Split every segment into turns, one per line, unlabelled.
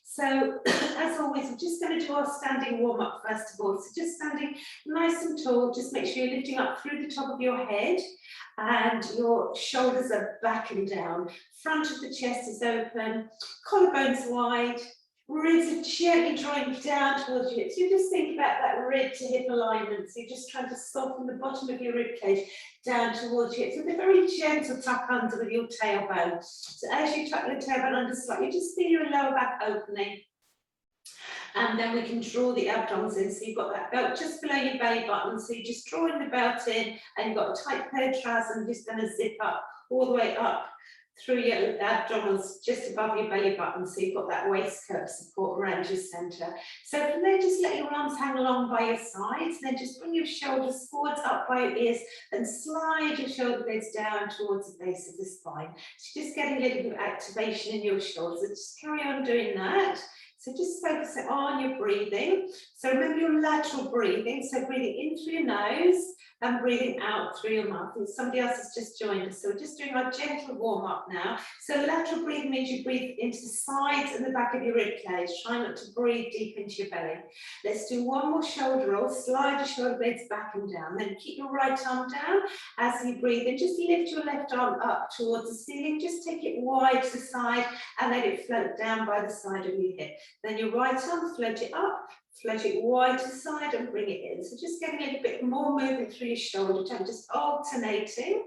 So as always, we're just going to do our standing warm up first of all. So just standing nice and tall, just make sure you're lifting up through the top of your head and your shoulders are back and down. Front of the chest is open, collarbones wide, ribs are gently drawing down towards your hips. You just think about that rib to hip alignment. So you're just trying to soften the bottom of your rib cage down towards your hips with a very gentle tuck under with your tailbone. So as you tuck your tailbone under slightly, just feel your lower back opening. And then we can draw the abdomens in. So you've got that belt just below your belly button. So you're just drawing the belt in and you've got a tight pair of trousers and just going to zip up all the way up through your abdominals just above your belly button, so you've got that waistcoat support around your centre. So from there, just let your arms hang along by your sides, and then just bring your shoulders forwards up by your ears and slide your shoulder blades down towards the base of the spine. So just getting a little bit of activation in your shoulders. So just carry on doing that. So just focus on your breathing. So remember your lateral breathing. So breathing in through your nose and breathing out through your mouth. And somebody else has just joined us. So we're just doing our gentle warm up now. So lateral breathing means you breathe into the sides and the back of your rib cage. Try not to breathe deep into your belly. Let's do one more shoulder roll. Slide your shoulder blades back and down. Then keep your right arm down as you breathe in. Just lift your left arm up towards the ceiling. Just take it wide to the side and let it float down by the side of your hip. Then your right arm, float it up, float it wide to the side and bring it in. So just getting a little bit more movement through your shoulder, just alternating.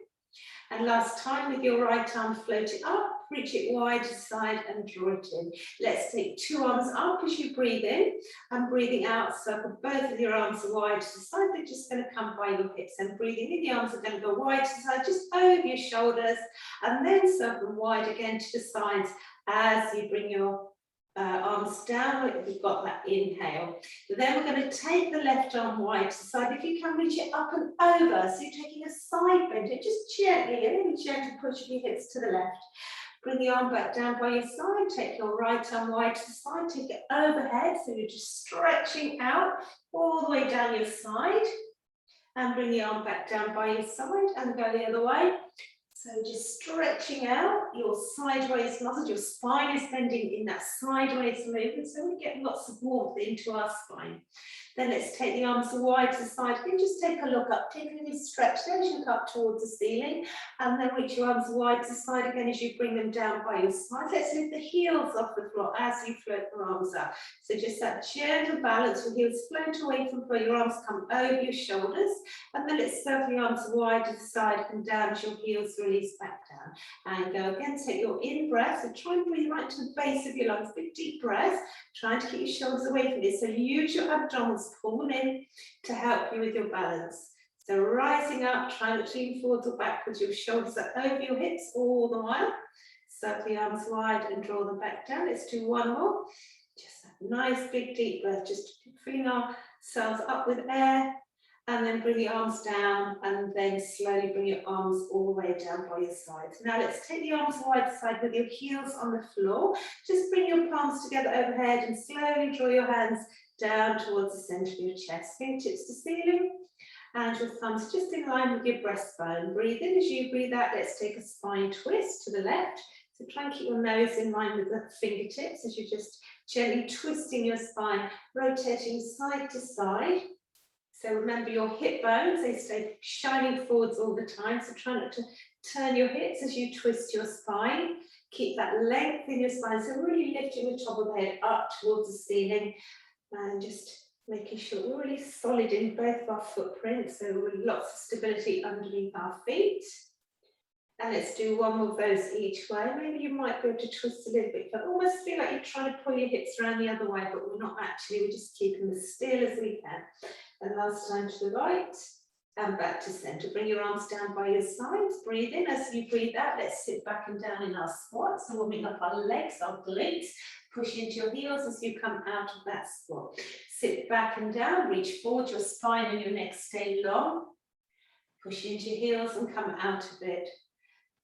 And last time with your right arm, float it up, reach it wide to the side and draw it in. Let's take two arms up as you breathe in and breathing out. Circle both of your arms wide to the side. They're just going to come by your hips, and breathing in, the arms are going to go wide to the side, just over your shoulders, and then circle wide again to the sides as you bring your arms down. We've got that inhale. Then we're going to take the left arm wide to the side. If you can, reach it up and over. So you're taking a side bend. And just gently, a really gentle push of your hips to the left. Bring the arm back down by your side. Take your right arm wide to the side. Take it overhead. So you're just stretching out all the way down your side. And bring the arm back down by your side and go the other way. So just stretching out your sideways muscles, your spine is bending in that sideways movement, so we're getting lots of warmth into our spine. Then let's take the arms wide to the side and just take a look up, take a little stretch, then look up towards the ceiling, and then reach your arms wide to the side again as you bring them down by your side. Let's lift the heels off the floor as you float your arms up. So just that gentle balance, your heels float away from the floor, your arms come over your shoulders, and then let's circle your arms wide to the side and down as your heels release back down. And go again, take your in breath, so try and breathe right to the base of your lungs, big deep breath, trying to keep your shoulders away from you. So use your abdominals, pull in to help you with your balance. So rising up, try not to lean forwards or backwards, your shoulders are over your hips all the while. Circle the arms wide and draw them back down. Let's do one more. Just that nice big deep breath, just filling ourselves up with air, and then bring the arms down, and then slowly bring your arms all the way down by your sides. Now let's take the arms wide side with your heels on the floor. Just bring your palms together overhead and slowly draw your hands down towards the centre of your chest. Fingertips to ceiling and your thumbs just in line with your breastbone. Breathe in as you breathe out. Let's take a spine twist to the left. So try and keep your nose in line with the fingertips as you're just gently twisting your spine, rotating side to side. So remember your hip bones, they stay shining forwards all the time. So try not to turn your hips as you twist your spine. Keep that length in your spine. So really lifting the top of the head up towards the ceiling and just making sure we're really solid in both of our footprints. So with lots of stability underneath our feet. And let's do one more of those each way. Maybe you might be able to twist a little bit, but almost feel like you're trying to pull your hips around the other way, but we're not actually, we're just keeping as still as we can. And last time to the right and back to centre. Bring your arms down by your sides. Breathe in. As you breathe out, let's sit back and down in our squat. So warming up our legs, our glutes. Push into your heels as you come out of that squat. Sit back and down. Reach forward. Your spine and your neck stay long. Push into your heels and come out of it.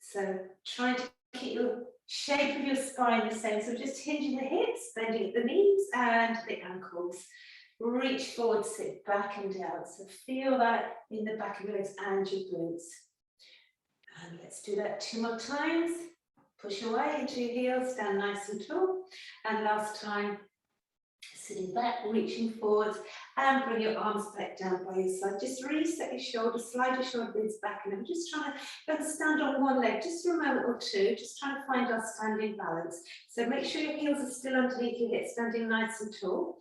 So trying to keep your shape of your spine the same. So just hinging the hips, bending at the knees and the ankles. Reach forward, sit back and down. So feel that in the back of your legs and your glutes. And let's do that 2 more times. Push away into your heels, stand nice and tall. And last time, sitting back, reaching forwards, and bring your arms back down by your side. Just reset your shoulders, slide your shoulder blades back, and I'm just trying to stand on one leg just for a moment or two, just trying to find our standing balance. So make sure your heels are still underneath your hips, standing nice and tall,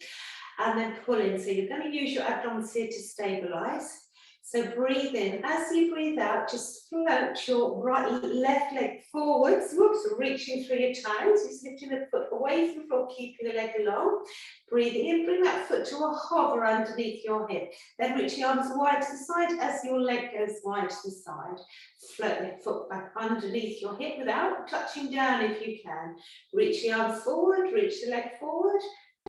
and then pull in. So you're going to use your abdominals here to stabilize. So breathe in. As you breathe out, just float your left leg forwards. Whoops, reaching through your toes. Just lifting the foot away from the floor, keeping the leg long. Breathe in, bring that foot to a hover underneath your hip. Then reach your arms wide to the side as your leg goes wide to the side. Float the foot back underneath your hip without touching down if you can. Reach the arms forward, reach the leg forward.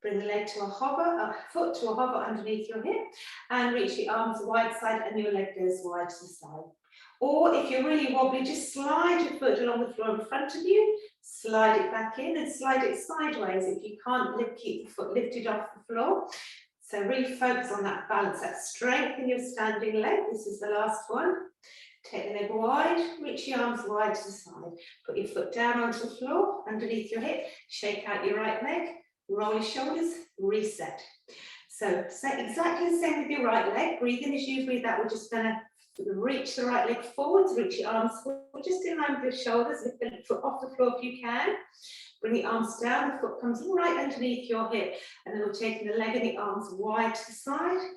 Bring the leg to a hover, a foot to a hover underneath your hip, and reach the arms wide side and your leg goes wide to the side. Or if you're really wobbly, just slide your foot along the floor in front of you, slide it back in and slide it sideways. If you can't keep the foot lifted off the floor. So really focus on that balance, that strength in your standing leg. This is the last one. Take the leg wide, reach your arms wide to the side. Put your foot down onto the floor, underneath your hip, shake out your right leg. Roll your shoulders, reset. So exactly the same with your right leg. Breathe in as you breathe out. We're just going to reach the right leg forwards, reach your arms forward, just in line with your shoulders. Lift the foot off the floor if you can. Bring the arms down, the foot comes right underneath your hip. And then we're taking the leg and the arms wide to the side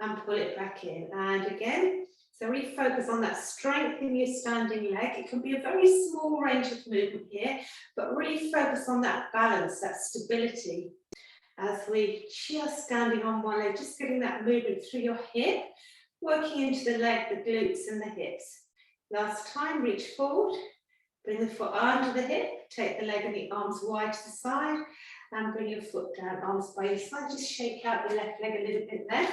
and pull it back in. And again. So really focus on that strength in your standing leg. It can be a very small range of movement here, but really focus on that balance, that stability. As we just standing on one leg, just getting that movement through your hip, working into the leg, the glutes and the hips. Last time, reach forward, bring the foot under the hip, take the leg and the arms wide to the side, and bring your foot down, arms by your side. Just shake out the left leg a little bit there.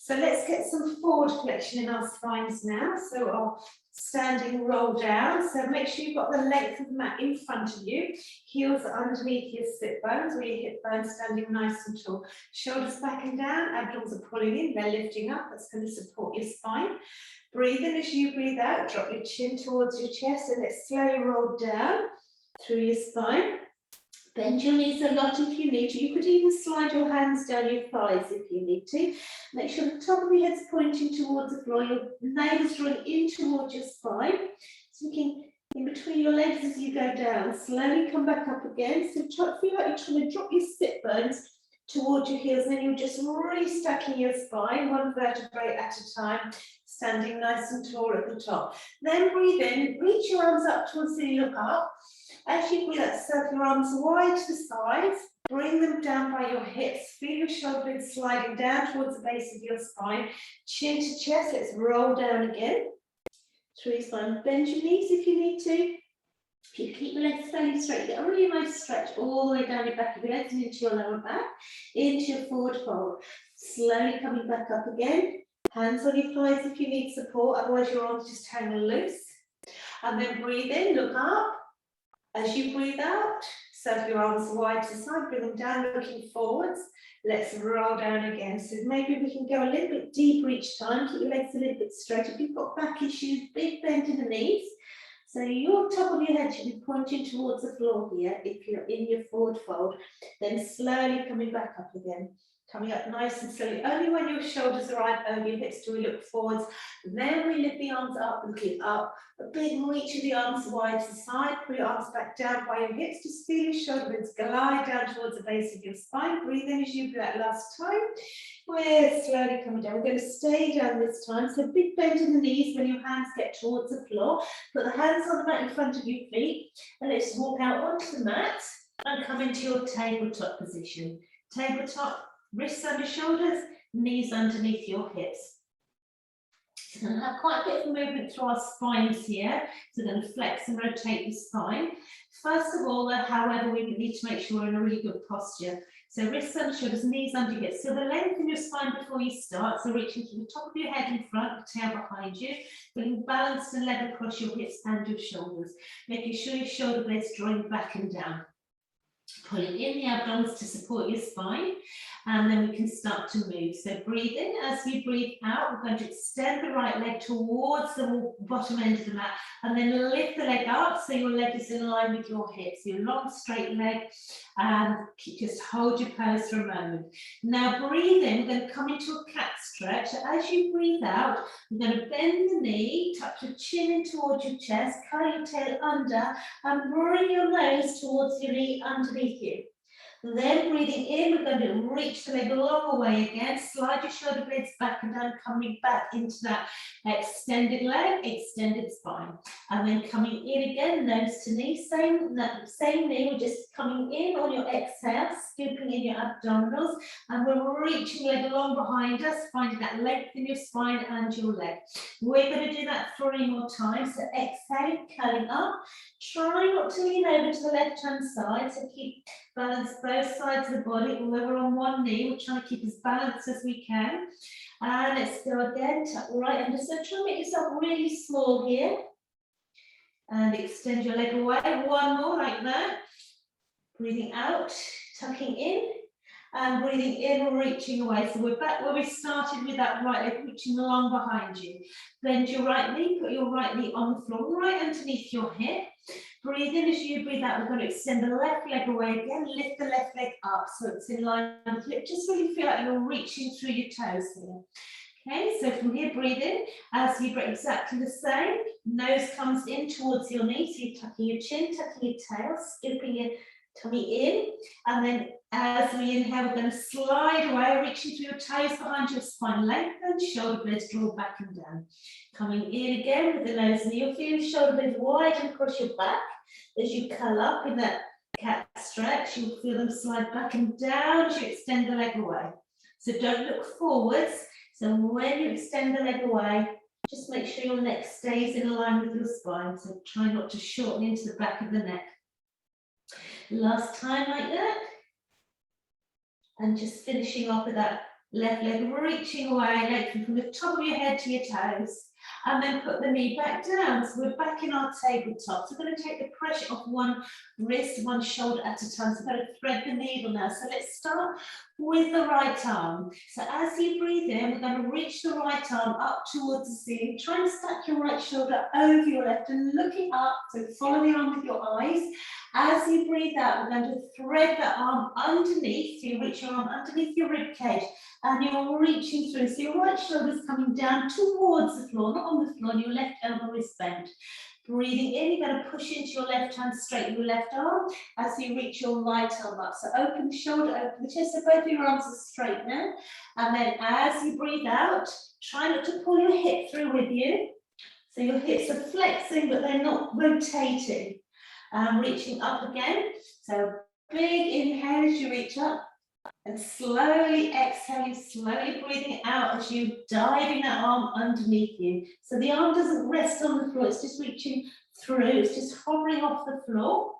So let's get some forward flexion in our spines now. So our standing roll down. So make sure you've got the length of the mat in front of you. Heels are underneath your sit bones or your hip bones, standing nice and tall. Shoulders back and down, abdominals are pulling in, they're lifting up. That's going to support your spine. Breathe in as you breathe out, drop your chin towards your chest and let's slowly roll down through your spine. Bend your knees a lot if you need to. You could even slide your hands down your thighs if you need to. Make sure the top of your head's pointing towards the floor, your nails drawing in towards your spine. So looking in between your legs as you go down. Slowly come back up again. So feel like you're trying to drop your sit bones towards your heels, and then you're just restacking your spine, one vertebrae at a time, standing nice and tall at the top. Then breathe in, reach your arms up towards the look up. As you breathe out, circle your arms wide to the sides, bring them down by your hips, feel your shoulder blades sliding down towards the base of your spine, chin to chest, let's roll down again, through your spine, bend your knees if you need to. If you keep the legs fairly straight, get a really nice stretch all the way down your back of your legs and into your lower back, into your forward fold. Slowly coming back up again, hands on your thighs if you need support, otherwise your arms just hang loose. And then breathe in, look up. As you breathe out, circle your arms wide to the side, bring them down, looking forwards. Let's roll down again. So maybe we can go a little bit deeper each time, keep your legs a little bit straight. If you've got back issues, big bend in the knees. So your top of your head should be pointing towards the floor here if you're in your forward fold. Then slowly coming back up again. Coming up nice and slowly. Only when your shoulders are right over your hips do we look forwards. Then we lift the arms up, looking up. A big reach of the arms wide to the side. Pull your arms back down by your hips. Just feel your shoulder blades glide down towards the base of your spine. Breathe in as you do that last time. We're slowly coming down. We're going to stay down this time. So big bend in the knees when your hands get towards the floor. Put the hands on the mat in front of your feet. And let's walk out onto the mat and come into your tabletop position. Tabletop. Wrists under shoulders, knees underneath your hips. So we're going to have quite a bit of movement through our spines here. So we're going to flex and rotate the spine. First of all, however, we need to make sure we're in a really good posture. So wrists under shoulders, knees under your hips. So the length in your spine before you start. So reaching to the top of your head in front, the tail behind you. Bring balance and level across your hips and your shoulders. Making sure your shoulder blades drawing back and down. Pulling in the abdominals to support your spine. and then we can start to move. So breathe in. As you breathe out, we're going to extend the right leg towards the bottom end of the mat, and then lift the leg up so your leg is in line with your hips, your long straight leg, and just hold your pose for a moment. Now breathe in, we're going to come into a cat stretch. So as you breathe out, we're going to bend the knee, tuck your chin in towards your chest, curl your tail under, and bring your nose towards your knee underneath you. Then breathing in, we're going to reach the leg a long way again, slide your shoulder blades back and down, coming back into that extended leg, extended spine. And then coming in again, nose to knee, same knee, we're just coming in on your exhale, scooping in your abdominals, and we're reaching the leg along behind us, finding that length in your spine and your leg. We're going to do that 3 more times. So exhaling, curling up, try not to lean over to the left-hand side, so keep balance both sides of the body. Although we're on one knee, we're trying to keep as balanced as we can. And let's go again, tuck right under. So try and make yourself really small here. And extend your leg away. 1 more like that. Breathing out, tucking in. And breathing in, reaching away. So we're back where we started with that right leg, reaching along behind you. Bend your right knee, put your right knee on the floor, right underneath your hip. Breathe in. As you breathe out, we're going to extend the left leg away again, lift the left leg up so it's in line with it. Just really feel like you're reaching through your toes here. Okay, so from here, breathe in. As you breathe, exactly the same. Nose comes in towards your knee, so you're tucking your chin, tucking your tail, scooping your tummy in, and then as we inhale, we're going to slide away, reaching through your toes behind your spine, lengthen, shoulder blades draw back and down. Coming in again with the nose, and you'll feel your shoulder blades widen across your back as you curl up in that cat stretch. You'll feel them slide back and down as you extend the leg away. So don't look forwards. So when you extend the leg away, just make sure your neck stays in line with your spine. So try not to shorten into the back of the neck. Last time like that. And just finishing off with that left leg, reaching away, lengthening from the top of your head to your toes. And then put the knee back down. So we're back in our tabletop. So we're going to take the pressure off one wrist, one shoulder at a time. So we're going to thread the needle now. So let's start with the right arm. So as you breathe in, we're going to reach the right arm up towards the ceiling. Try and stack your right shoulder over your left and looking up. So follow the arm with your eyes. As you breathe out, we're going to thread the arm underneath. So you reach your arm underneath your rib cage and you're reaching through. So your right shoulder is coming down towards the floor, not on the floor, and your left elbow is bent. Breathing in, you're going to push into your left hand, straighten your left arm as you reach your right arm up. So open the shoulder, open the chest, so both your arms are straight now. And then as you breathe out, try not to pull your hip through with you. So your hips are flexing, but they're not rotating. Reaching up again. So big inhale as you reach up. And slowly exhaling, slowly breathing out as you diving that arm underneath you. So the arm doesn't rest on the floor, it's just reaching through, it's just hovering off the floor.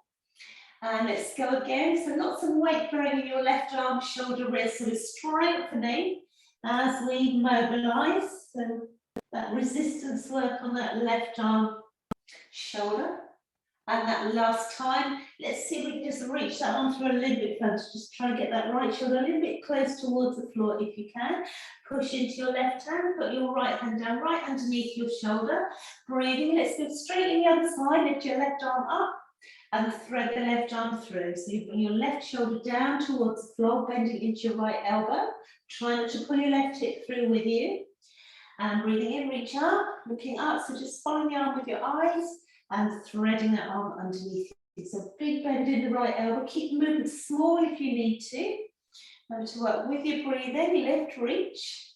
And let's go again. So not some weight bearing in your left arm, shoulder, wrist. So we're strengthening as we mobilize. So that resistance work on that left arm, shoulder. And that last time, let's see if we can just reach that arm through a little bit further. Just try and get that right shoulder a little bit close towards the floor if you can. Push into your left hand, put your right hand down right underneath your shoulder. Breathing, let's go straight in the other side, lift your left arm up and thread the left arm through. So you bring your left shoulder down towards the floor, bending into your right elbow. Try not to pull your left hip through with you. And breathing in, reach up, looking up. So just follow the arm with your eyes. And threading that arm underneath you. So big bend in the right elbow. Keep the movement small if you need to. And to work with your breathing, lift, reach.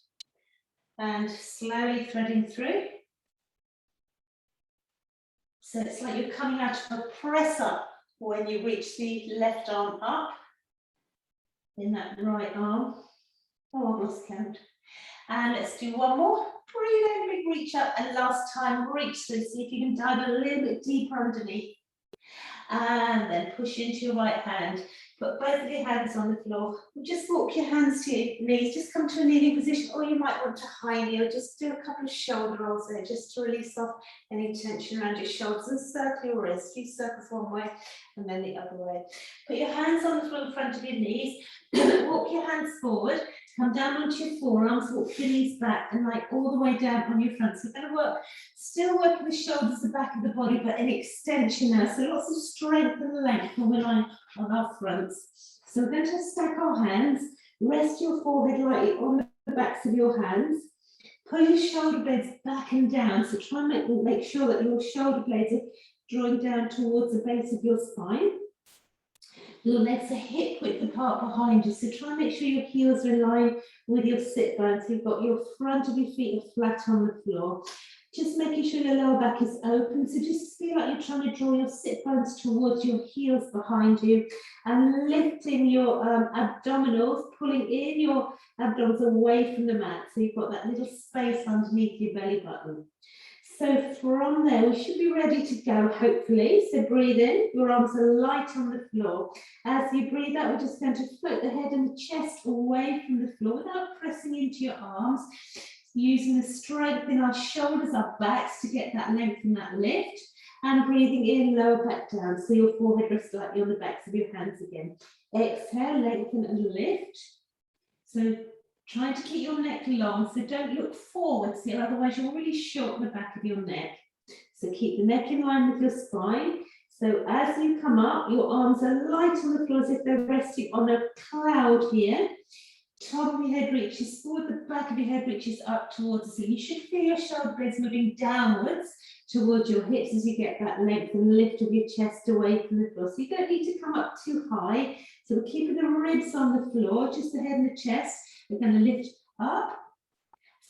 And slowly threading through. So it's like you're coming out of a press up when you reach the left arm up. In that right arm. Oh, I lost count. And let's do one more. Breathe in, big reach up, and last time reach through. See if you can dive a little bit deeper underneath. And then push into your right hand. Put both of your hands on the floor. And just walk your hands to your knees. Just come to a kneeling position, or you might want to high kneel. Just do a couple of shoulder rolls there, just to release off any tension around your shoulders, and circle your wrists. 2 circles one way and then the other way. Put your hands on the floor in front of your knees. Walk your hands forward. Come down onto your forearms, walk your knees back and like all the way down on your front. So we're going to work, still working the shoulders, the back of the body, but an extension now. So lots of strength and length when we're lying on our fronts. So we're going to stack our hands, rest your forehead lightly on the backs of your hands. Pull your shoulder blades back and down. So try and make sure that your shoulder blades are drawing down towards the base of your spine. Your legs are hip width apart behind you, so try and make sure your heels are in line with your sit bones. So you've got your front of your feet are flat on the floor. Just making sure your lower back is open, so just feel like you're trying to draw your sit bones towards your heels behind you and lifting your abdominals, pulling in your abdominals away from the mat, so you've got that little space underneath your belly button. So from there, we should be ready to go, hopefully. So breathe in, your arms are light on the floor. As you breathe out, we're just going to float the head and the chest away from the floor without pressing into your arms, using the strength in our shoulders, our backs to get that length and that lift, and breathing in, lower back down, so your forehead rests lightly on the backs of your hands again. Exhale, lengthen and lift. So try to keep your neck long, so don't look forwards here, otherwise you'll really shorten the back of your neck. So keep the neck in line with your spine. So as you come up, your arms are light on the floor as if they're resting on a cloud here. Top of your head reaches forward, the back of your head reaches up towards the ceiling. You should feel your shoulder blades moving downwards towards your hips as you get that length and lift of your chest away from the floor. So you don't need to come up too high. So we're keeping the ribs on the floor, just the head and the chest. We're going to lift up.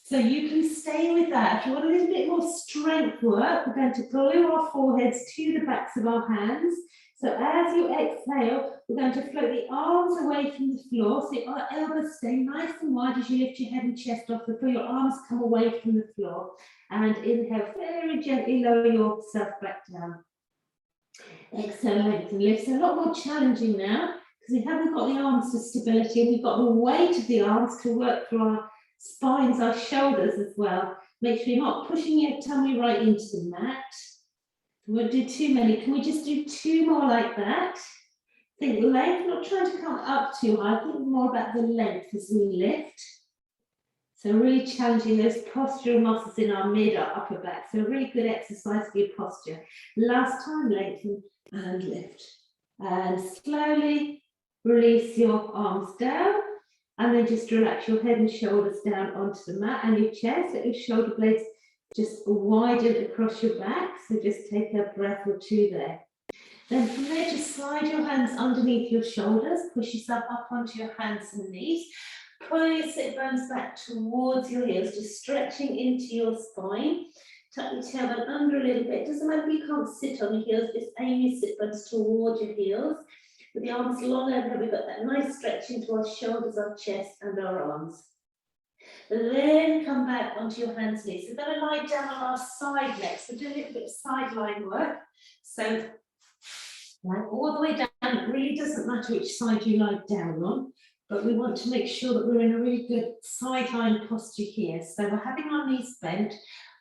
So you can stay with that. If you want a little bit more strength work, we're going to glue our foreheads to the backs of our hands. So as you exhale, we're going to float the arms away from the floor. So our elbows stay nice and wide as you lift your head and chest off the floor. Your arms come away from the floor. And inhale, very gently lower yourself back down. Exhale, lengthen, lift. So a lot more challenging now, because we haven't got the arms for stability, and we've got the weight of the arms to work through our spines, our shoulders as well. Make sure you're not pushing your tummy right into the mat. We won't do too many. Can we just do 2 more like that? Think length, not trying to come up too high. Think more about the length as we lift. So really challenging those postural muscles in our mid or upper back. So a really good exercise for your posture. Last time, lengthen and lift. And slowly release your arms down. And then just relax your head and shoulders down onto the mat and your chest. Let your shoulder blades just widen across your back. So just take a breath or 2 there. Then from there, just slide your hands underneath your shoulders. Push yourself up onto your hands and knees. Pull your sit bones back towards your heels, just stretching into your spine. Tuck your tailbone under a little bit. Doesn't matter if you can't sit on your heels, just aim your sit bones towards your heels. With the arms long overhead, we've got that nice stretch into our shoulders, our chest, and our arms. Then come back onto your hands and knees. So we're going to lie down on our side legs. So do a little bit of sideline work. So like all the way down. It really doesn't matter which side you lie down on, but we want to make sure that we're in a really good sideline posture here. So we're having our knees bent.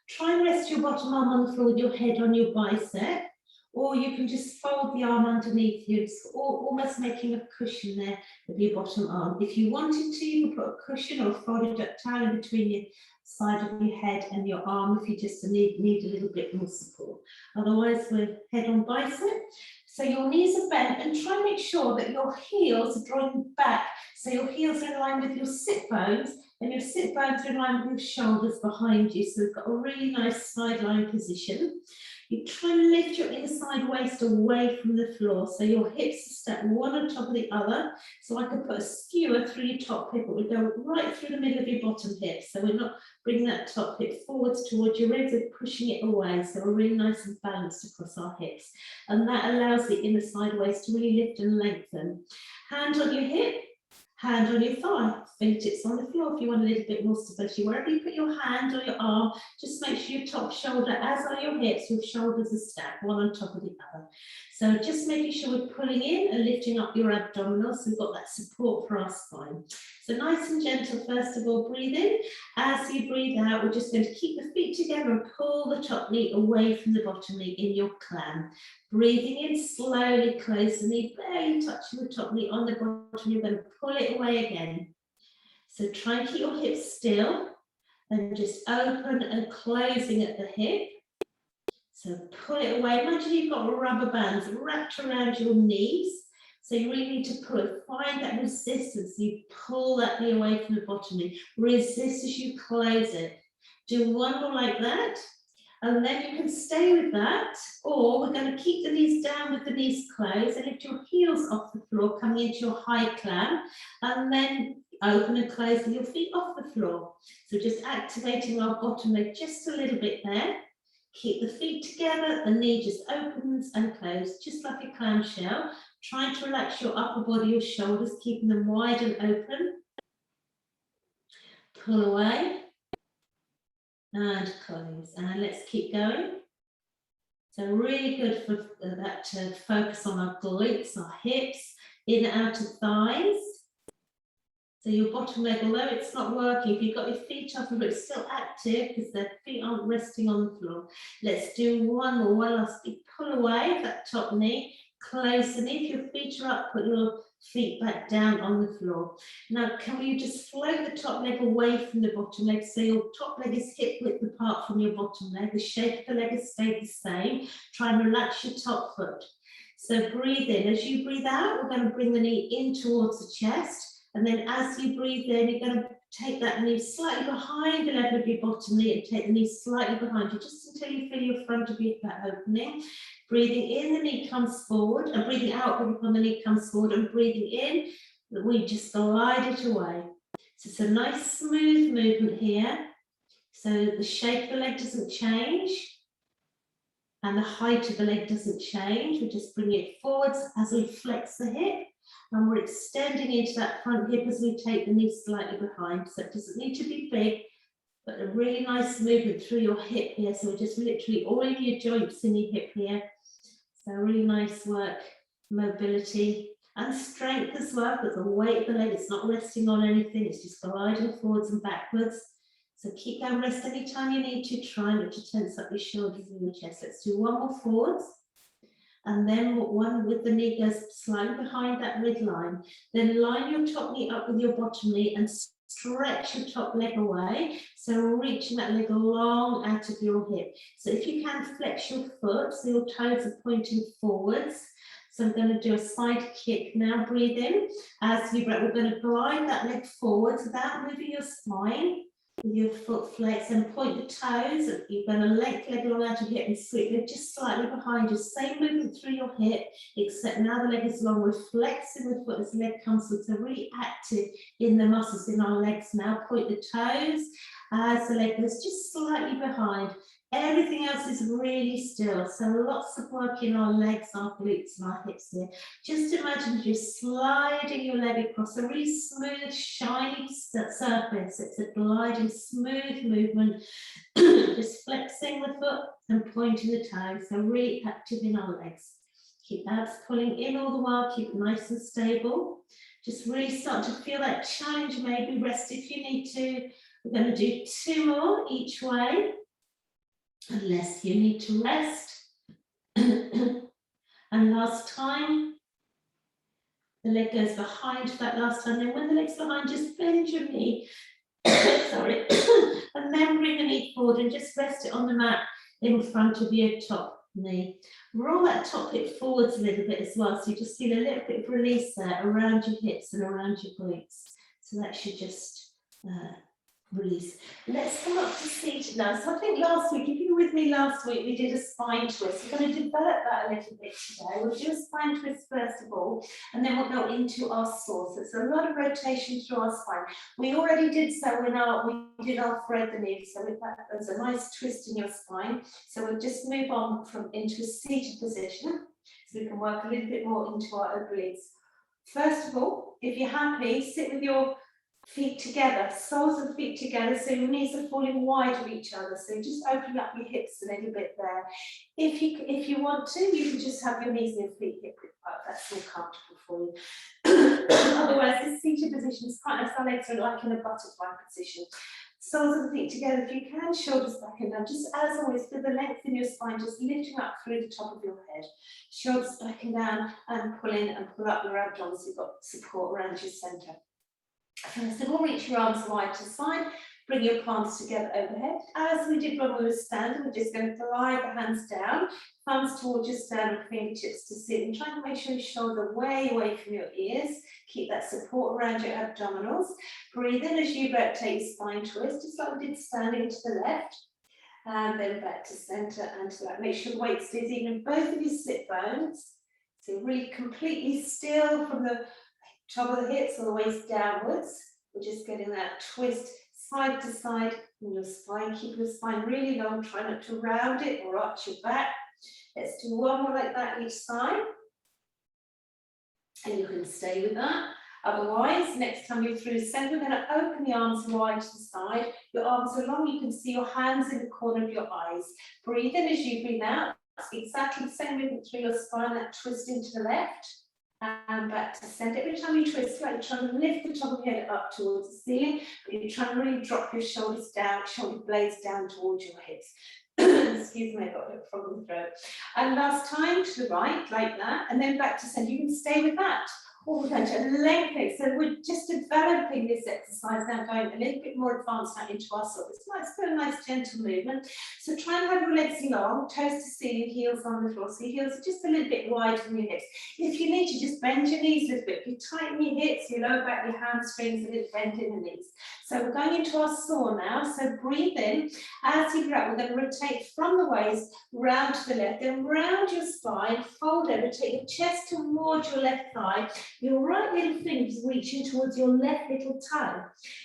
Try and rest your bottom arm on the floor with your head on your bicep, or you can just fold the arm underneath you, almost making a cushion there with your bottom arm. If you wanted to, you can put a cushion or a folded up towel in between your side of your head and your arm if you just need a little bit more support. Otherwise, we're head on bicep. So your knees are bent, and try and make sure that your heels are drawing back. So your heels are in line with your sit bones, and your sit bones are in line with your shoulders behind you. So we've got a really nice sideline position. You try and lift your inside waist away from the floor. So your hips are stacked one on top of the other. So I could put a skewer through your top hip, but we go right through the middle of your bottom hip. So we're not bringing that top hip forwards towards your ribs, we're pushing it away. So we're really nice and balanced across our hips. And that allows the inner side waist to really lift and lengthen. Hand on your hip, hand on your thigh, fingertips on the floor if you want a little bit more stability. Wherever you put your hand or your arm, just make sure your top shoulder, as are your hips, your shoulders are stacked, one on top of the other. So just making sure we're pulling in and lifting up your abdominals, so we've got that support for our spine. So nice and gentle, first of all, breathe in. As you breathe out, we're just going to keep the feet together and pull the top knee away from the bottom knee in your clam. Breathing in, slowly close the knee, barely touching the top knee on the bottom. You're going to pull it away again. So try and keep your hips still and just open and closing at the hip. So pull it away. Imagine you've got rubber bands wrapped around your knees. So you really need to pull it. Find that resistance. You pull that knee away from the bottom knee. Resist as you close it. Do one more like that. And then you can stay with that. Or we're going to keep the knees down with the knees closed and lift your heels off the floor, coming into your high clam. And then open and close with your feet off the floor. So just activating our bottom leg just a little bit there. Keep the feet together, the knee just opens and closes, just like a clamshell. Trying to relax your upper body, your shoulders, keeping them wide and open. Pull away and close. And let's keep going. So really good for that to focus on our glutes, our hips, in and out of thighs. So your bottom leg, although it's not working, if you've got your feet off of it, it's still active because the feet aren't resting on the floor. Let's do one more. One last big pull away, that top knee, close the knee. If your feet are up, put your feet back down on the floor. Now, can you just float the top leg away from the bottom leg so your top leg is hip width apart from your bottom leg. The shape of the leg has stayed the same. Try and relax your top foot. So breathe in. As you breathe out, we're going to bring the knee in towards the chest. And then as you breathe in, you're going to take that knee slightly behind the level of your bottom knee and take the knee slightly behind you, just until you feel your front of your back opening. Breathing in, the knee comes forward, and breathing out, the knee comes forward, and breathing in, we just glide it away. So it's a nice smooth movement here. So the shape of the leg doesn't change, and the height of the leg doesn't change. We just bring it forwards as we flex the hip. And we're extending into that front hip as we take the knee slightly behind. So it doesn't need to be big, but a really nice movement through your hip here. So we're just literally all of your joints in your hip here. So really nice work, mobility and strength as well, because the weight of the leg is not resting on anything. It's just gliding forwards and backwards. So keep going, rest anytime you need to. Try not to tense up your shoulders and your chest. Let's do one more forwards. And then one with the knee goes slightly behind that midline. Then line your top knee up with your bottom knee and stretch your top leg away. So reaching that leg long out of your hip. So if you can, flex your foot so your toes are pointing forwards. So I'm going to do a side kick now. Breathe in. As you breathe, we're going to glide that leg forwards without moving your spine. With your foot flex and point the toes. You're going to length leg long out of your hip and sweep it just slightly behind you. Same movement through your hip, except now the leg is long. We're flexing the foot as the leg comes through. So really active in the muscles in our legs now. Point the toes as the leg goes just slightly behind. Everything else is really still. So lots of work in our legs, our glutes and our hips here. Just imagine you're sliding your leg across a really smooth, shiny surface. It's a gliding, smooth movement. Just flexing the foot and pointing the toes. So really active in our legs. Keep abs pulling in all the while. Keep it nice and stable. Just really start to feel that challenge. Maybe rest if you need to. We're going to do 2 more each way. Unless you need to rest. And last time, the leg goes behind for that last time. Then when the leg's behind, just bend your knee. Sorry. And then bring the knee forward and just rest it on the mat in front of your top knee. Roll that top hip forwards a little bit as well. So you just feel a little bit of release there around your hips and around your glutes. So that should just release. Let's come up to seated now. So I think last week, if you were with me last week, we did a spine twist. We're going to develop that a little bit today. We'll do a spine twist first of all, and then we'll go into our saw. So it's a lot of rotation through our spine. We already did so when we did our thread the knee. So with that, there's a nice twist in your spine. So we'll just move on into a seated position, so we can work a little bit more into our obliques. First of all, if you're happy, sit with your Feet together, soles of the feet together, so your knees are falling wide of each other. So just opening up your hips a little bit there. If you want to, you can just have your knees and your feet hip width apart. That's more comfortable for you. Otherwise, this seated position is quite nice. Our legs are like in a butterfly position. Soles of the feet together if you can, shoulders back and down. Just as always, for the length in your spine, just lifting up through the top of your head. Shoulders back and down, and pull in and pull up your abdomen so you've got support around your centre. So we'll reach your arms wide to the side, bring your palms together overhead. As we did when we were standing, we're just going to glide the hands down, thumbs towards your sternum, fingertips to sit, and try to make sure your shoulder way away from your ears. Keep that support around your abdominals. Breathe in as you rotate your spine twist, just like we did standing to the left. And then back to centre and to that. Make sure the weight stays even in both of your sit bones. So really completely still from the top of the hips or the waist downwards. We're just getting that twist side to side in your spine. Keep your spine really long. Try not to round it or arch your back. Let's do one more like that each side. And you can stay with that. Otherwise, next time you're through the centre, we're going to open the arms wide to the side. Your arms are long. You can see your hands in the corner of your eyes. Breathe in as you breathe out. Exactly the same movement through your spine, that twist into the left. And back to centre. Every time you twist, like you're trying to lift the top of your head up towards the ceiling, but you're trying to really drop your shoulders down, shoulder blades down towards your hips. Excuse me, I got a frog in the throat. And last time to the right, like that, and then back to centre. You can stay with that. Or we're going to lengthen it. So we're just developing this exercise now, going a little bit more advanced now into our sort. It's nice, very nice, gentle movement. So try and have your legs long, toes to ceiling, heels on the floor. So your heels are just a little bit wide from your hips. If you need to, just bend your knees a little bit. If you tighten your hips, you lower back your hamstrings, a little bend in the knees. So we're going into our saw now. So breathe in. As you breathe out, we're going to rotate from the waist round to the left, then round your spine, fold over, take your chest towards your left thigh. Your right little finger is reaching towards your left little toe.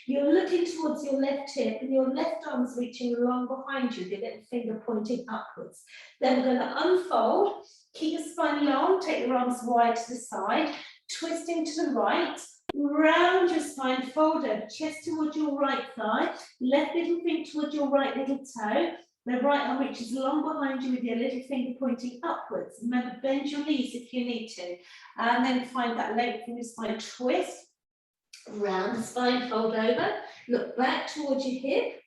You're looking towards your left hip and your left arm is reaching along behind you, your little finger pointing upwards. Then we're going to unfold, keep your spine long, take your arms wide to the side, twisting to the right, round your spine, fold over, chest towards your right thigh, left little finger towards your right little toe. The right arm reaches long behind you with your little finger pointing upwards. Remember, bend your knees if you need to. And then find that length in your spine. Twist, round the spine, fold over. Look back towards your hip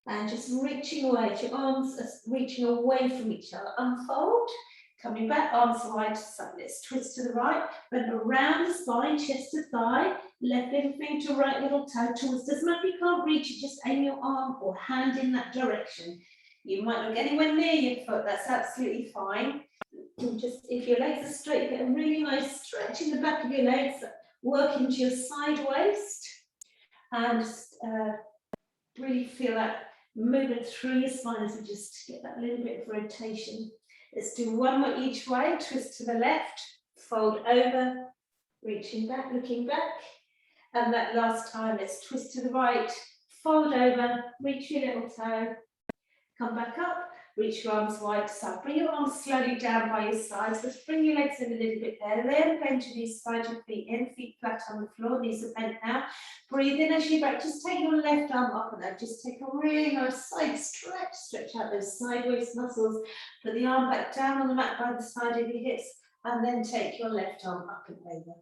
and just reaching away. Your arms are reaching away from each other. Unfold, coming back, arms wide to the side. Let's twist to the right. Then around the spine, chest to thigh. Left little finger to right little toe. Towards, doesn't matter if you can't reach it, just aim your arm or hand in that direction. You might not get anywhere near your foot, that's absolutely fine. Just if your legs are straight, you get a really nice stretch in the back of your legs, work into your side waist, and just really feel that movement through your spine as we just get that little bit of rotation. Let's do one more each way, twist to the left, fold over, reaching back, looking back, and that last time, let's twist to the right, fold over, reach your little toe, come back up, reach your arms wide to side. Bring your arms slowly down by your sides. Let's bring your legs in a little bit there. Then bend your knees, slide your feet in, feet flat on the floor, knees are bent now. Breathe in as you back. Just take your left arm up and then just take a really nice side stretch. Stretch out those side waist muscles. Put the arm back down on the mat by the side of your hips and then take your left arm up and over.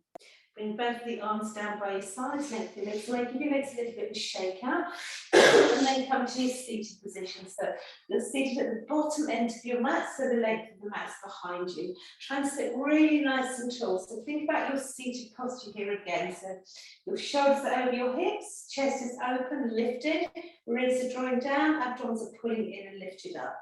Bring both of the arms down by your sides, lengthen your legs away, give your legs a little bit of a shake out, and then come to your seated position. So you're seated at the bottom end of your mat, so the length of the mat is behind you. Try and sit really nice and tall. So think about your seated posture here again. So your shoulders are over your hips, chest is open, lifted, ribs are drawing down, abdomens are pulling in and lifted up.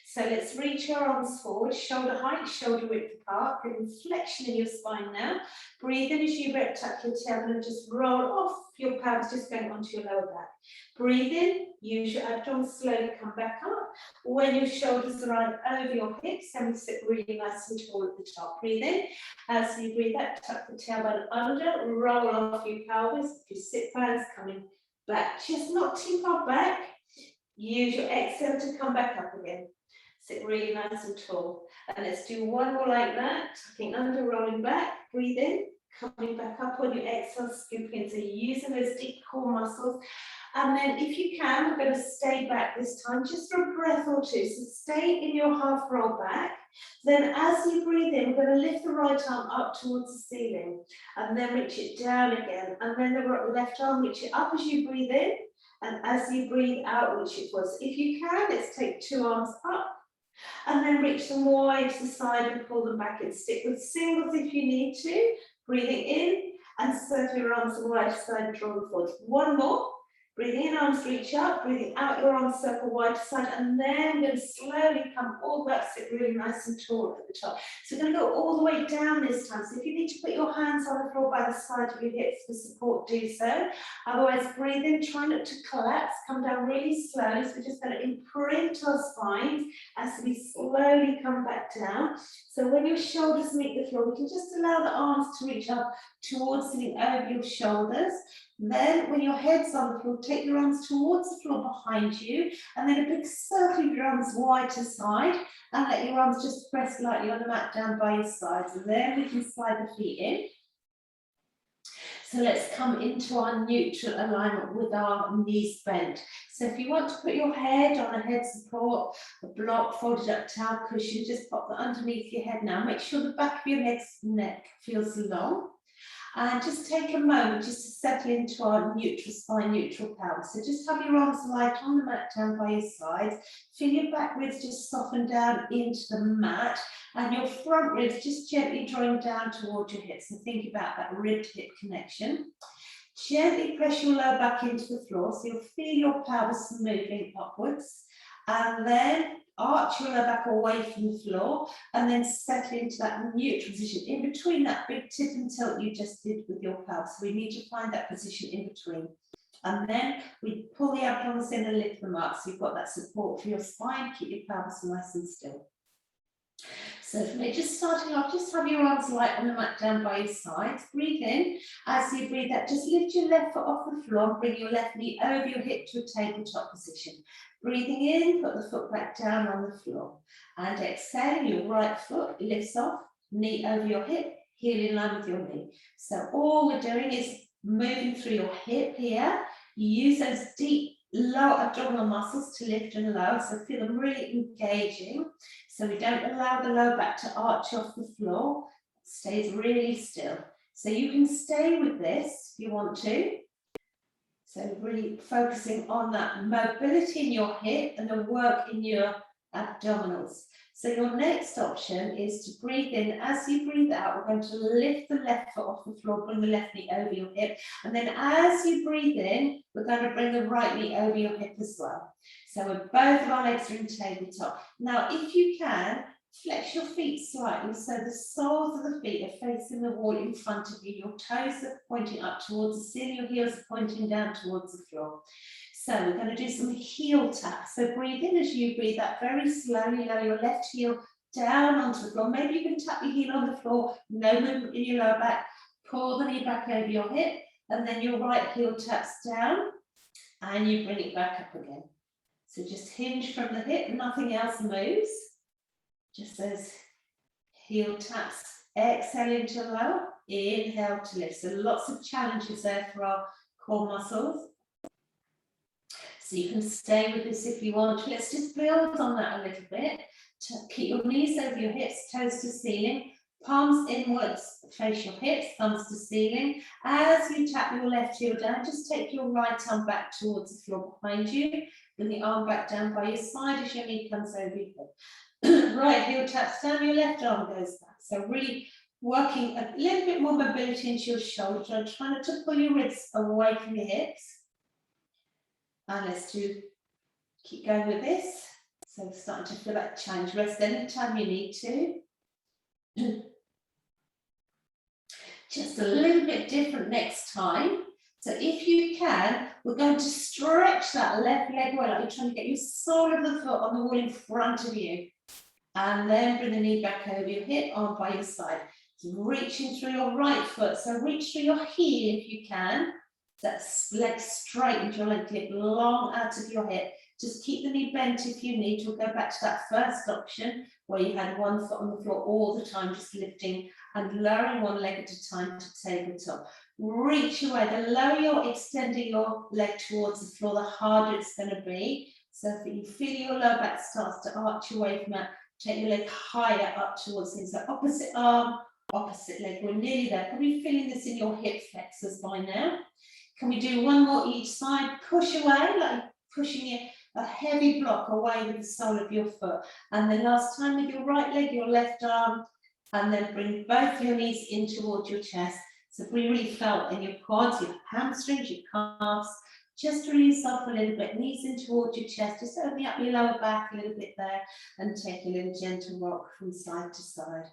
So let's reach your arms forward, shoulder height, shoulder width apart, good flexion in your spine now. Breathe in as you tuck your tailbone and just roll off your palms, just going onto your lower back. Breathe in, use your abdomen, slowly come back up. When your shoulders are over your hips, and sit really nice and tall at the top. Breathe in, as you breathe out, tuck the tailbone under, roll off your pelvis, your sit bones coming back, just not too far back. Use your exhale to come back up again. Sit really nice and tall. And let's do one more like that, tucking under, rolling back. Breathe in. Coming back up on your exhale, scooping. So you're using those deep core muscles. And then if you can, we're going to stay back this time just for a breath or two. So stay in your half roll back. Then as you breathe in, we're going to lift the right arm up towards the ceiling and then reach it down again. And then the left arm, reach it up as you breathe in. And as you breathe out, reach it forward. So if you can, let's take 2 arms up and then reach them wide to the side and pull them back and stick with singles if you need to. Breathing in and circle your arms to the right side and draw them forward. One more. Breathing in, arms reach up, breathing out, your arms circle wide to side, and then we're going to slowly come all the way up, sit really nice and tall at the top. So we're going to go all the way down this time. So if you need to put your hands on the floor by the side of your hips for support, do so. Otherwise, breathe in, try not to collapse, come down really slowly. So we're just going to imprint our spines as we slowly come back down. So when your shoulders meet the floor, we can just allow the arms to reach up towards sitting over your shoulders. Then when your head's on the floor, take your arms towards the floor behind you, and then a big circle of your arms wide to side, and let your arms just press lightly on the mat down by your sides. And then we can slide the feet in. So let's come into our neutral alignment with our knees bent. So if you want to put your head on a head support, a block, folded up towel cushion, just pop that underneath your head now. Make sure the back of your neck feels long. And just take a moment just to settle into our neutral spine, neutral pelvis. So just have your arms light on the mat down by your sides. Feel your back ribs just soften down into the mat, and your front ribs just gently drawing down towards your hips. So think about that rib to hip connection. Gently press your lower back into the floor, so you'll feel your pelvis moving upwards. And then arch your lower back away from the floor, and then settle into that neutral position in between that big tip and tilt you just did with your pelvis. So we need to find that position in between. And then we pull the abdominals in and lift them up, so you've got that support for your spine, keep your pelvis nice and still. So for me, just starting off, just have your arms light on the mat down by your sides. Breathe in. As you breathe out, just lift your left foot off the floor and bring your left knee over your hip to a tabletop position. Breathing in, put the foot back down on the floor. And exhaling, your right foot lifts off, knee over your hip, heel in line with your knee. So all we're doing is moving through your hip here. You use those deep lower abdominal muscles to lift and lower, so feel them really engaging. So we don't allow the lower back to arch off the floor. It stays really still. So you can stay with this if you want to. So really focusing on that mobility in your hip and the work in your abdominals. So your next option is to breathe in. As you breathe out, we're going to lift the left foot off the floor, bring the left knee over your hip. And then as you breathe in, we're going to bring the right knee over your hip as well. So both of our legs are in tabletop. Now, if you can, flex your feet slightly so the soles of the feet are facing the wall in front of you. Your toes are pointing up towards the ceiling, your heels are pointing down towards the floor. So we're going to do some heel taps. So breathe in as you breathe out very slowly. Lower your left heel down onto the floor. Maybe you can tap your heel on the floor. No movement in your lower back. Pull the knee back over your hip. And then your right heel taps down. And you bring it back up again. So just hinge from the hip. Nothing else moves. Just those heel taps. Exhale into lower. Inhale to lift. So lots of challenges there for our core muscles. So you can stay with this if you want. Let's just build on that a little bit. To keep your knees over your hips, toes to ceiling, palms inwards, face your hips, thumbs to ceiling. As you tap your left heel down, just take your right arm back towards the floor behind you. Bring the arm back down by your side as your knee comes over your hip. Right heel taps down, your left arm goes back. So really working a little bit more mobility into your shoulder. Try not to pull your ribs away from your hips. And let's keep going with this. So starting to feel that challenge. Rest anytime you need to. Just a little bit different next time. So if you can, we're going to stretch that left leg well, like you're trying to get your sole of the foot on the wall in front of you. And then bring the knee back over your hip, arm by your side. So reaching through your right foot. So reach through your heel if you can. That's leg straight with your leg clip long out of your hip. Just keep the knee bent if you need to. We'll go back to that first option where you had one foot on the floor all the time, just lifting and lowering one leg at a time to tabletop. Reach away. The lower you're extending your leg towards the floor, the harder it's going to be. So if you feel your lower back starts to arch away from that, take your leg higher up towards things. So opposite arm, opposite leg. We're nearly there. Probably feeling this in your hip flexors by now. Can we do one more each side? Push away, like pushing a heavy block away with the sole of your foot. And then last time with your right leg, your left arm, and then bring both your knees in towards your chest. So if we really felt in your quads, your hamstrings, your calves, just release off a little bit, knees in towards your chest, just open up your lower back a little bit there, and take a little gentle rock from side to side.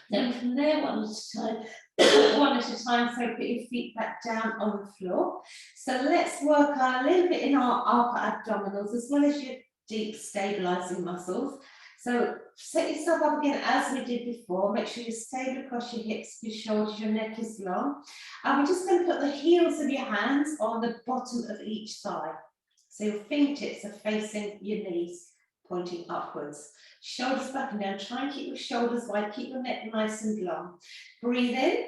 Then from there, one at a time, so put your feet back down on the floor. So let's work a little bit in our upper abdominals as well as your deep stabilizing muscles. So set yourself up again as we did before. Make sure you're stable across your hips, your shoulders, your neck is long. And we're just going to put the heels of your hands on the bottom of each thigh. So your fingertips are facing your knees, pointing upwards. Shoulders back and down. Try and keep your shoulders wide. Keep your neck nice and long. Breathe in.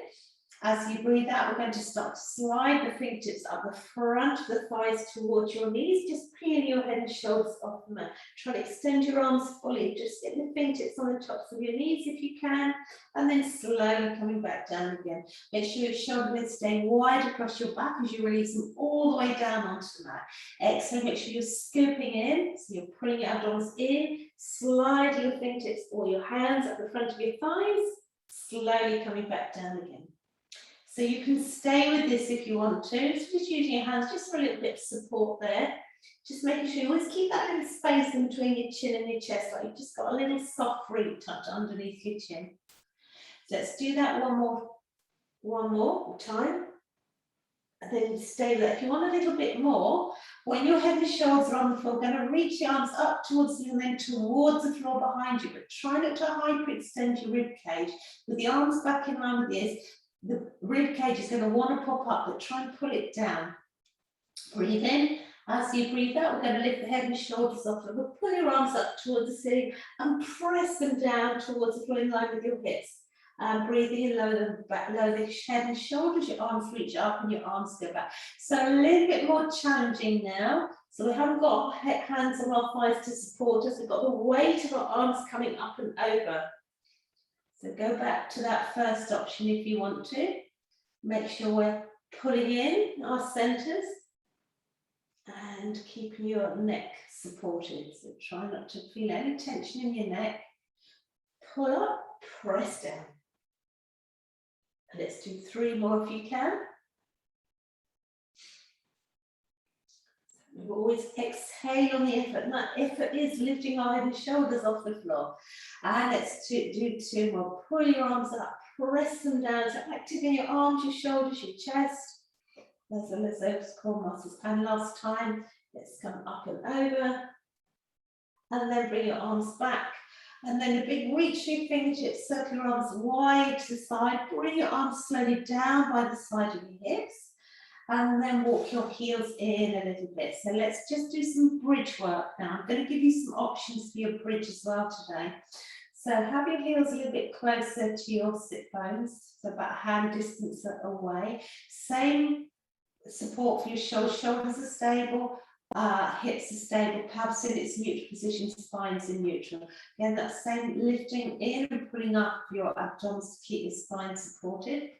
As you breathe out, we're going to start to slide the fingertips up the front of the thighs towards your knees. Just peel your head and shoulders off the mat. Try to extend your arms fully. Just get the fingertips on the tops of your knees if you can. And then slowly coming back down again. Make sure your shoulder blades stay wide across your back as you release them all the way down onto the mat. Exhale, make sure you're scooping in. So you're pulling your abdominals in. Slide your fingertips or your hands at the front of your thighs. Slowly coming back down again. So you can stay with this if you want to. So just using your hands just for a little bit of support there. Just making sure you always keep that little space in between your chin and your chest, like you've just got a little soft root touch underneath your chin. So let's do that one more time. And then stay there. If you want a little bit more, when your head and shoulders are on the floor, we're going to reach your arms up towards you and then towards the floor behind you. But try not to hyperextend your rib cage. With the arms back in line with the ears, the rib cage is going to want to pop up, but try and pull it down. Breathe in. As you breathe out, we're going to lift the head and shoulders off. We'll pull your arms up towards the ceiling and press them down towards the floor in line with your hips. Breathing in, lower the back, lower the head and shoulders, your arms reach up and your arms go back. So a little bit more challenging now. So we haven't got our hands on our thighs to support us. We've got the weight of our arms coming up and over. So go back to that first option if you want to. Make sure we're pulling in our centers and keeping your neck supported. So try not to feel any tension in your neck. Pull up, press down. Let's do 3 more if you can. We always exhale on the effort, and that effort is lifting our head and shoulders off the floor. And let's do 2 more. Pull your arms up, press them down, so activate your arms, your shoulders, your chest, as well as those core muscles. And last time, let's come up and over, and then bring your arms back. And then a big reach through your fingertips, circle your arms wide to the side, bring your arms slowly down by the side of your hips. And then walk your heels in a little bit. So let's just do some bridge work now. I'm going to give you some options for your bridge as well today. So have your heels a little bit closer to your sit bones, so about hand distance away. Same support for your shoulders. Shoulders are stable, hips are stable, pelvis in its neutral position, spine's in neutral. Again, that same lifting in and pulling up your abdominals to keep your spine supported.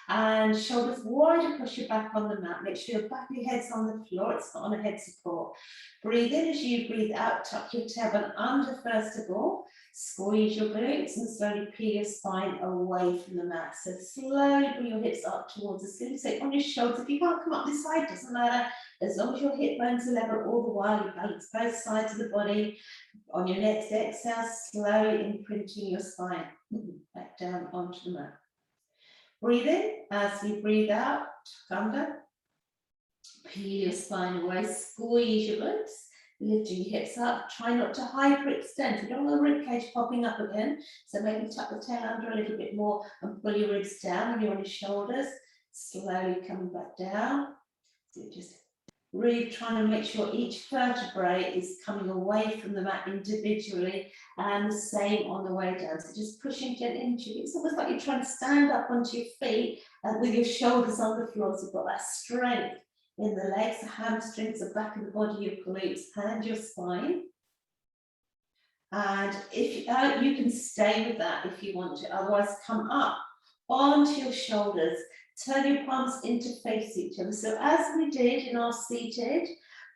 And shoulders wide across your back on the mat. Make sure your back of your head's on the floor, it's not on a head support. Breathe in as you breathe out, tuck your tailbone under first of all. Squeeze your glutes and slowly peel your spine away from the mat. So slowly bring your hips up towards the ceiling. So on your shoulders, if you can't come up this side, doesn't matter. As long as your hip bones are level all the while, you balance both sides of the body. On your next exhale, slowly imprinting your spine back down onto the mat. Breathe in, as you breathe out, tuck under, peel your spine away, squeeze your glutes, lifting your hips up, try not to hyperextend. You don't want the rib cage popping up again, so maybe tuck the tail under a little bit more and pull your ribs down when you're on your shoulders. slowly coming back down. So just really trying to make sure each vertebrae is coming away from the mat individually, and the same on the way down. So just pushing gently into it. It's almost like you're trying to stand up onto your feet and with your shoulders on the floor. So you've got that strength in the legs, the hamstrings, the back of the body, your glutes, and your spine. And if you can stay with that if you want to, otherwise come up onto your shoulders, turn your palms in to face each other. So as we did in our seated,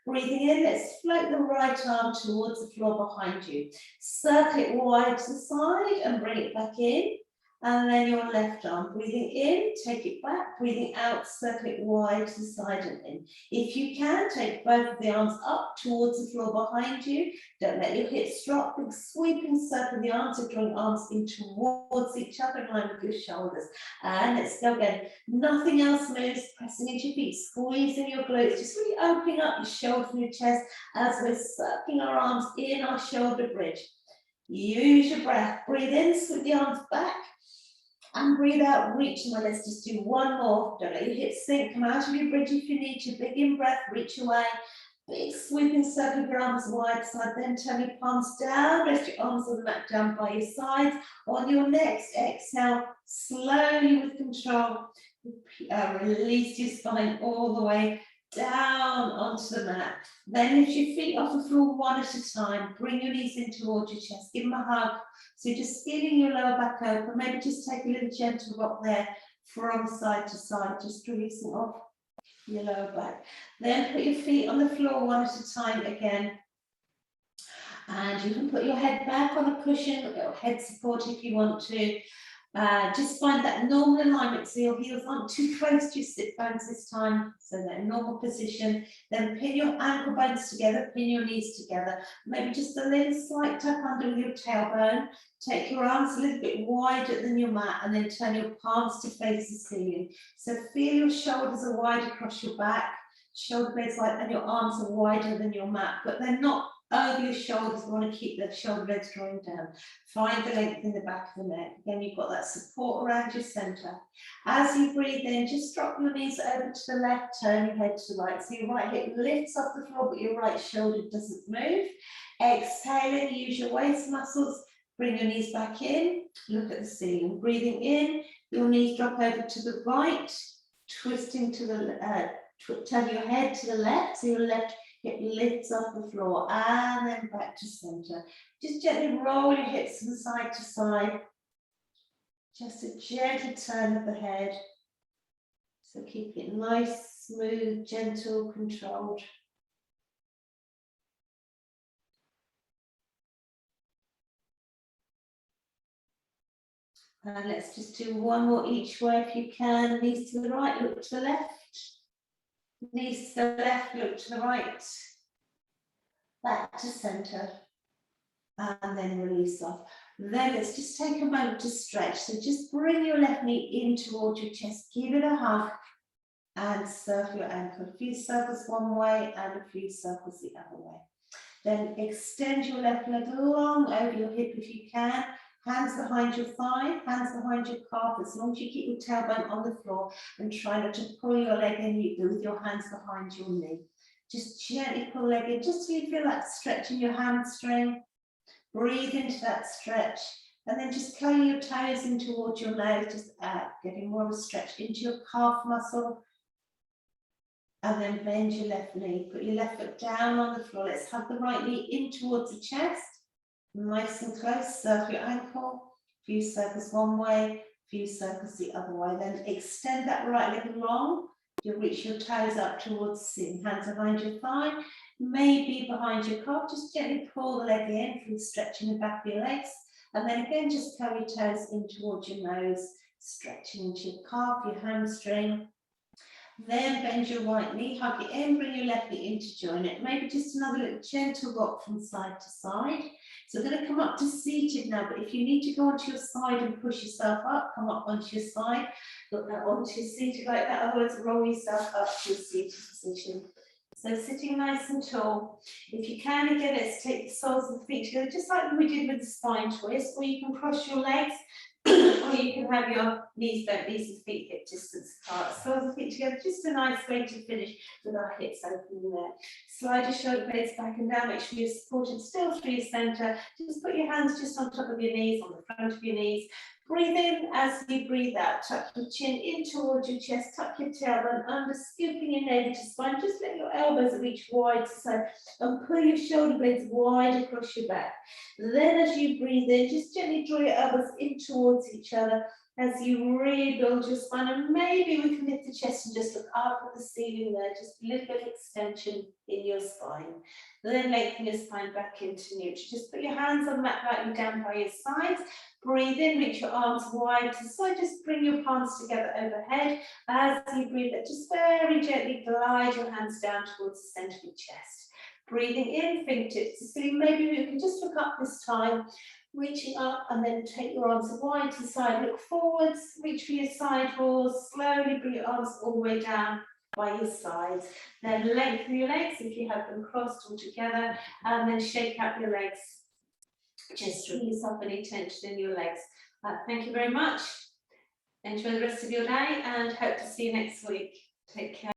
breathing in, let's float the right arm towards the floor behind you. Circle it wide to the side and bring it back in. And then your left arm, breathing in, take it back, breathing out, circle it wide to the side and in. If you can, take both of the arms up towards the floor behind you. Don't let your hips drop, big sweeping circle of the arms, so drawing arms in towards each other in line with your shoulders. And let's go again. Nothing else moves, pressing into your feet, squeezing your glutes, just really opening up your shoulders and your chest as we're circling our arms in our shoulder bridge. Use your breath, breathe in, sweep the arms back. And breathe out, reaching away. Let's just do one more. Don't let your hips sink. Come out of your bridge if you need to. Big in breath, reach away. Big sweeping circle of your arms wide side. Then turn your palms down. Rest your arms on the mat down by your sides. On your next exhale, slowly with control, release your spine all the way down onto the mat. Then lift your feet off the floor one at a time. Bring your knees in towards your chest. Give them a hug. So you're just skinning your lower back open. Maybe just take a little gentle rock there from side to side, just releasing off your lower back. Then put your feet on the floor one at a time again. And you can put your head back on a cushion or head support if you want to. Just find that normal alignment, so your heels aren't too close to your sit bones this time, so they're in normal position. Then pin your ankle bones together, pin your knees together, maybe just a little slight tuck under with your tailbone. Take your arms a little bit wider than your mat, and then turn your palms to face the ceiling. So feel your shoulders are wide across your back, shoulder blades wide, and your arms are wider than your mat, but they're not over your shoulders. We want to keep the shoulder blades drawing down. Find the length in the back of the neck. Again, you've got that support around your center. As you breathe in, just drop your knees over to the left, turn your head to the right. So your right hip lifts off the floor, but your right shoulder doesn't move. Exhaling, use your waist muscles. Bring your knees back in. Look at the ceiling. Breathing in, your knees drop over to the right, twisting to the turn your head to the left, so your left hip lifts off the floor, and then back to center. Just gently roll your hips from side to side. Just a gentle turn of the head. So keep it nice, smooth, gentle, controlled. And let's just do one more each way if you can. Knees to the right, look to the left. Knees to the left, look to the right. Back to center. And then release off. Then let's just take a moment to stretch. So just bring your left knee in towards your chest. Give it a hug. And circle your ankle. A few circles one way and a few circles the other way. Then extend your left leg long over your hip if you can. Hands behind your thigh, hands behind your calf, as long as you keep your tailbone on the floor, and try not to pull your leg in with your hands behind your knee. Just gently pull the leg in, just till you feel that stretch in your hamstring. Breathe into that stretch, and then just curling your toes in towards your nose, just getting more of a stretch into your calf muscle. And then bend your left knee, put your left foot down on the floor. Let's hug the right knee in towards the chest. Nice and close, circle your ankle, few circles one way, few circles the other way. Then extend that right leg long. You'll reach your toes up towards the ceiling. Hands behind your thigh, maybe behind your calf. Just gently pull the leg in through stretching the back of your legs. And then again, just curl your toes in towards your nose, stretching into your calf, your hamstring. Then bend your right knee, hug it in, bring your left knee in to join it. Maybe just another little gentle rock from side to side. So we're going to come up to seated now, but if you need to go onto your side and push yourself up, come up onto your side, look that onto your seated like that, otherwise roll yourself up to your seated position. So sitting nice and tall. If you can, again, let's take the soles of the feet together, just like we did with the spine twist, or you can cross your legs, or you can have your knees bent, knees and feet hip distance apart. Soles of feet together, just a nice way to finish with our hips open there. Slide your shoulder blades back and down, make sure you're supported still through your centre. Just put your hands just on top of your knees, on the front of your knees. Breathe in as you breathe out. Tuck your chin in towards your chest, tuck your tailbone under, scooping your navel to spine. Just let your elbows reach wide to side and pull your shoulder blades wide across your back. Then as you breathe in, just gently draw your elbows in towards each other as you rebuild your spine. And maybe we can lift the chest and just look up at the ceiling there, just a little bit of extension in your spine. Then lengthen your spine back into neutral. Just put your hands on the mat, lightly down by your sides. Breathe in, reach your arms wide to the side, just bring your palms together overhead. As you breathe out, just very gently glide your hands down towards the centre of your chest. Breathing in, fingertips to ceiling. Maybe you can just look up this time, reaching up, and then take your arms wide to the side. Look forwards, reach for your side walls, slowly bring your arms all the way down by your sides. Then lengthen your legs if you have them crossed all together, and then shake out your legs. Just release up any tension in your legs. Thank you very much. Enjoy the rest of your day and hope to see you next week. Take care.